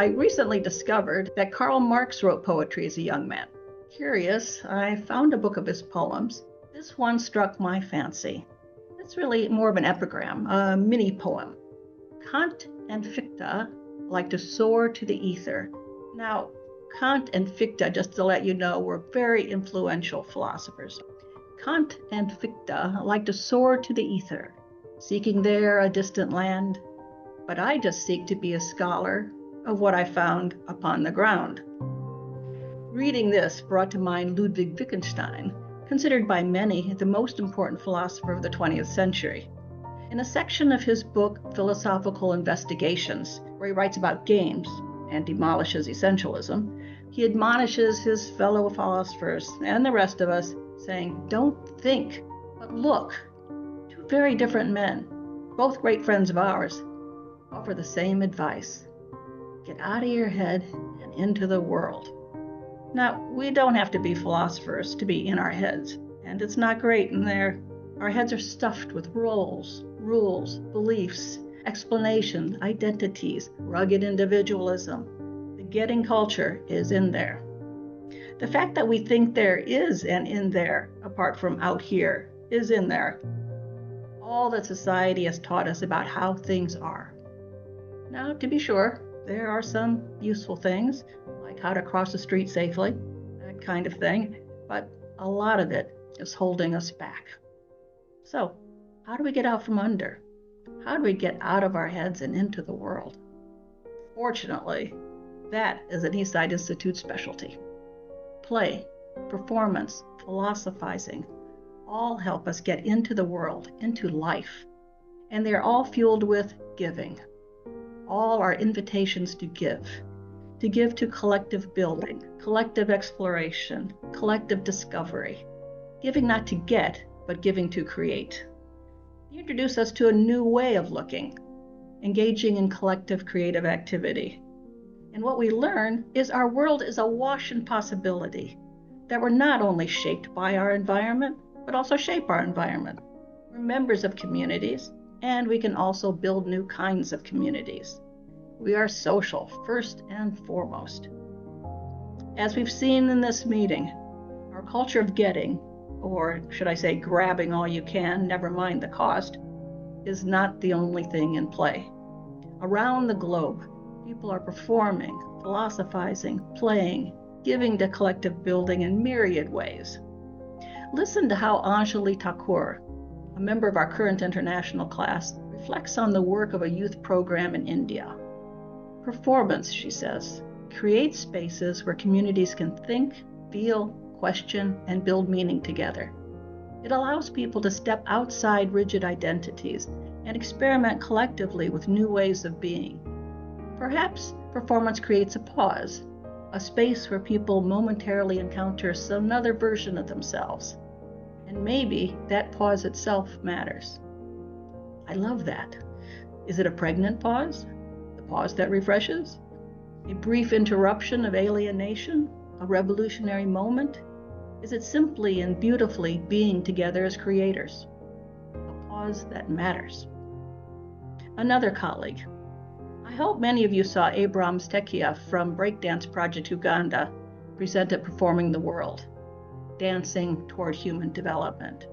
I recently discovered that Karl Marx wrote poetry as a young man. Curious, I found a book of his poems. This one struck my fancy. It's really more of an epigram, a mini poem. Kant and Fichte like to soar to the ether. Now, Kant and Fichte, just to let you know, were very influential philosophers. Kant and Fichte like to soar to the ether, seeking there a distant land. But I just seek to be a scholar of what I found upon the ground. Reading this brought to mind Ludwig Wittgenstein, considered by many the most important philosopher of the 20th century. In a section of his book, Philosophical Investigations, where he writes about games and demolishes essentialism, he admonishes his fellow philosophers and the rest of us, saying, "Don't think, but look." Two very different men, both great friends of ours, offer the same advice. Get out of your head and into the world. Now, we don't have to be philosophers to be in our heads, and it's not great in there. Our heads are stuffed with roles, rules, beliefs, explanations, identities, rugged individualism. The getting culture is in there. The fact that we think there is an in there, apart from out here, is in there. All that society has taught us about how things are. Now, to be sure, there are some useful things, like how to cross the street safely, that kind of thing, but a lot of it is holding us back. So, how do we get out from under? How do we get out of our heads and into the world? Fortunately, that is an Eastside Institute specialty. Play, performance, philosophizing, all help us get into the world, into life. And they're all fueled with giving. All are invitations to give to collective building, collective exploration, collective discovery. Giving not to get, but giving to create. They introduce us to a new way of looking, engaging in collective creative activity. And what we learn is our world is awash in possibility, that we're not only shaped by our environment, but also shape our environment. We're members of communities, and we can also build new kinds of communities. We are social, first and foremost. As we've seen in this meeting, our culture of getting, or should I say grabbing all you can, never mind the cost, is not the only thing in play. Around the globe, people are performing, philosophizing, playing, giving to collective building in myriad ways. Listen to how Anjali Thakur, a member of our current international class, reflects on the work of a youth program in India. Performance, she says, creates spaces where communities can think, feel, question, and build meaning together. It allows people to step outside rigid identities and experiment collectively with new ways of being. Perhaps performance creates a pause, a space where people momentarily encounter another version of themselves. And maybe that pause itself matters. I love that. Is it a pregnant pause? The pause that refreshes? A brief interruption of alienation? A revolutionary moment? Is it simply and beautifully being together as creators? A pause that matters. Another colleague. I hope many of you saw Abrams Tekia from Breakdance Project Uganda present at Performing the World, Dancing Toward Human Development.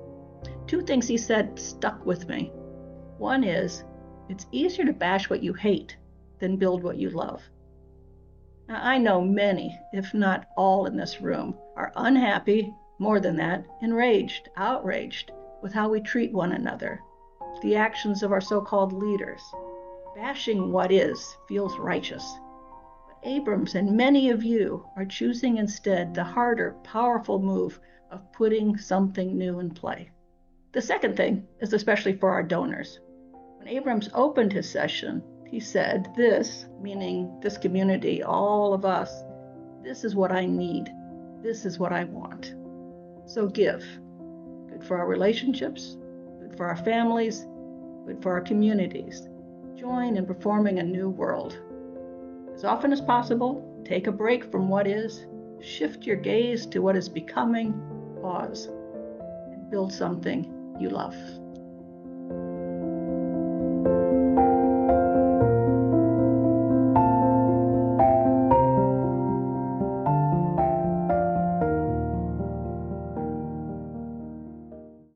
Two things he said stuck with me. One is, it's easier to bash what you hate than build what you love. Now, I know many, if not all in this room, are unhappy, more than that, enraged, outraged with how we treat one another, the actions of our so-called leaders. Bashing what is feels righteous. But Abrams and many of you are choosing instead the harder, powerful move of putting something new in play. The second thing is especially for our donors. When Abrams opened his session, he said, this, meaning this community, all of us, this is what I need. This is what I want. So give. Good for our relationships, good for our families, good for our communities. Join in performing a new world. As often as possible, take a break from what is, shift your gaze to what is becoming, pause, and build something you love.